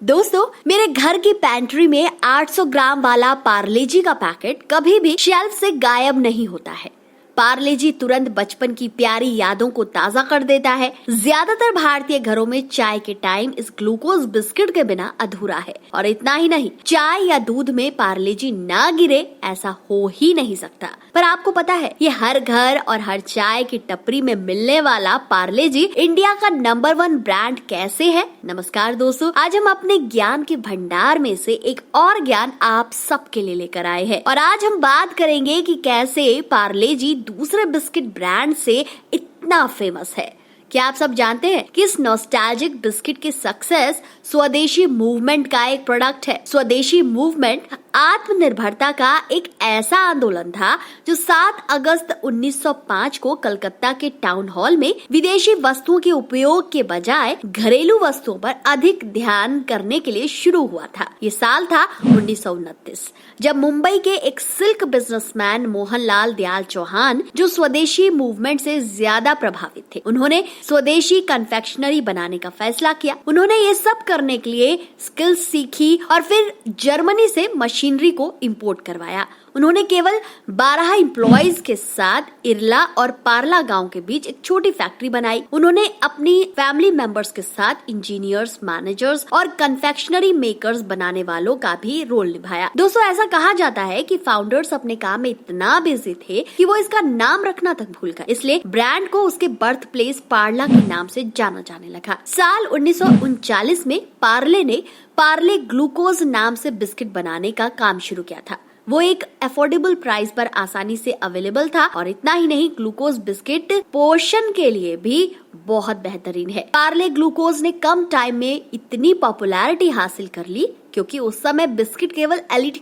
दोस्तों, मेरे घर की पैंट्री में 800 ग्राम वाला पार्ले जी का पैकेट कभी भी शेल्फ से गायब नहीं होता है। पार्ले जी तुरंत बचपन की प्यारी यादों को ताजा कर देता है। ज्यादातर भारतीय घरों में चाय के टाइम इस ग्लूकोज बिस्किट के बिना अधूरा है। और इतना ही नहीं, चाय या दूध में पार्ले जी ना गिरे ऐसा हो ही नहीं सकता। पर आपको पता है, ये हर घर और हर चाय की टपरी में मिलने वाला पार्ले जी इंडिया का नंबर 1 ब्रांड कैसे है? नमस्कार दोस्तों, आज हम अपने ज्ञान के भंडार में से एक और ज्ञान आप सबके लिए लेकर आए हैं। और आज हम बात करेंगे कि कैसे पार्ले जी दूसरे बिस्किट ब्रांड से इतना फेमस है। क्या आप सब जानते हैं कि इस नॉस्टैल्जिक बिस्किट की सक्सेस स्वदेशी मूवमेंट का एक प्रोडक्ट है। स्वदेशी मूवमेंट आत्मनिर्भरता का एक ऐसा आंदोलन था जो 7 अगस्त 1905 को कलकत्ता के टाउन हॉल में विदेशी वस्तुओं के उपयोग के बजाय घरेलू वस्तुओं पर अधिक ध्यान करने के लिए शुरू हुआ था। ये साल था 1929, जब मुंबई के एक सिल्क बिजनेसमैन मोहनलाल दयाल चौहान, जो स्वदेशी मूवमेंट से ज्यादा प्रभावित थे, उन्होंने स्वदेशी कन्फेक्शनरी बनाने का फैसला किया। उन्होंने ये सब करने के लिए स्किल्स सीखी और फिर जर्मनी से मशीनरी को इंपोर्ट करवाया। उन्होंने केवल 12 एम्प्लॉइज के साथ इरला और पार्ला गांव के बीच एक छोटी फैक्ट्री बनाई। उन्होंने अपनी फैमिली मेंबर्स के साथ इंजीनियर्स, मैनेजर्स और कन्फेक्शनरी मेकर्स बनाने वालों का भी रोल निभाया। दोस्तों, ऐसा कहा जाता है कि फाउंडर्स अपने काम में इतना बिजी थे कि वो इसका नाम रखना तक भूल गए। इसलिए ब्रांड को उसके बर्थ प्लेस पार्ला के नाम से जाना जाने लगा। साल 1939 में पार्ले ने पार्ले ग्लूकोज नाम से बिस्किट बनाने का काम शुरू किया था। वो एक अफोर्डेबल प्राइस पर आसानी से अवेलेबल था और इतना ही नहीं, ग्लूकोज बिस्किट पोषण के लिए भी बहुत बेहतरीन है। पार्ले ग्लूकोज ने कम टाइम में इतनी पॉपुलैरिटी हासिल कर ली क्योंकि उस समय बिस्किट केवल एलीट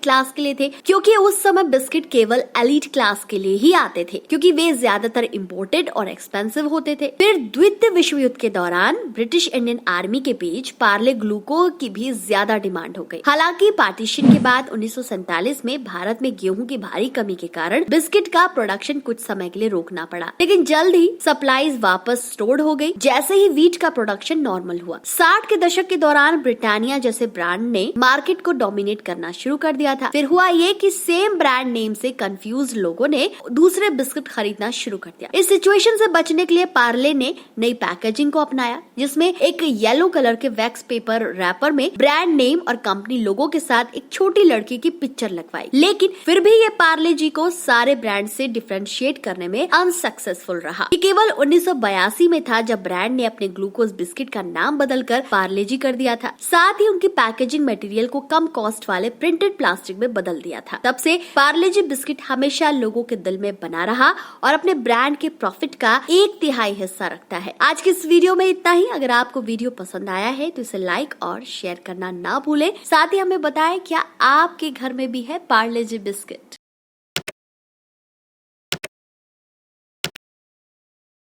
क्लास के लिए ही आते थे, क्योंकि वे ज्यादातर इम्पोर्टेड और एक्सपेंसिव होते थे। फिर द्वितीय विश्व युद्ध के दौरान ब्रिटिश इंडियन आर्मी के बीच पार्ले ग्लूकोज की भी ज्यादा डिमांड हो गई। हालांकि पार्टीशन के बाद 1947 में भारत में गेहूं की भारी कमी के कारण बिस्किट का प्रोडक्शन कुछ समय के लिए रोकना पड़ा, लेकिन जल्द ही सप्लाईज वापस स्टोर्ड हो गई जैसे ही व्हीट का प्रोडक्शन नॉर्मल हुआ। 60 के दशक के दौरान ब्रिटानिया जैसे ब्रांड ने मार्केट को डोमिनेट करना शुरू कर दिया था। फिर हुआ ये कि सेम ब्रांड नेम से कंफ्यूज लोगों ने दूसरे बिस्किट खरीदना शुरू कर दिया। इस सिचुएशन से बचने के लिए पार्ले ने नई पैकेजिंग को अपनाया, जिसमें एक येलो कलर के वैक्स पेपर रैपर में ब्रांड नेम और कंपनी लोगो के साथ एक छोटी लड़की की पिक्चर लगवाई। लेकिन फिर भी ये पार्ले जी को सारे ब्रांड से डिफरेंशिएट करने में अनसक्सेसफुल रहा। ये केवल 1982 में था जब ब्रांड ने अपने ग्लूकोज बिस्किट का नाम बदलकर पार्ले जी कर दिया था। साथ ही उनकी पैकेजिंग मटेरियल को कम कॉस्ट वाले प्रिंटेड प्लास्टिक में बदल दिया था। तब से पार्ले जी बिस्किट हमेशा लोगों के दिल में बना रहा और अपने ब्रांड के प्रॉफिट का 1/3 हिस्सा रखता है। आज के इस वीडियो में इतना ही। अगर आपको वीडियो पसंद आया है तो इसे लाइक और शेयर करना ना भूलें। साथ ही हमें बताएं, क्या आपके घर में भी है पार्ले जी बिस्किट?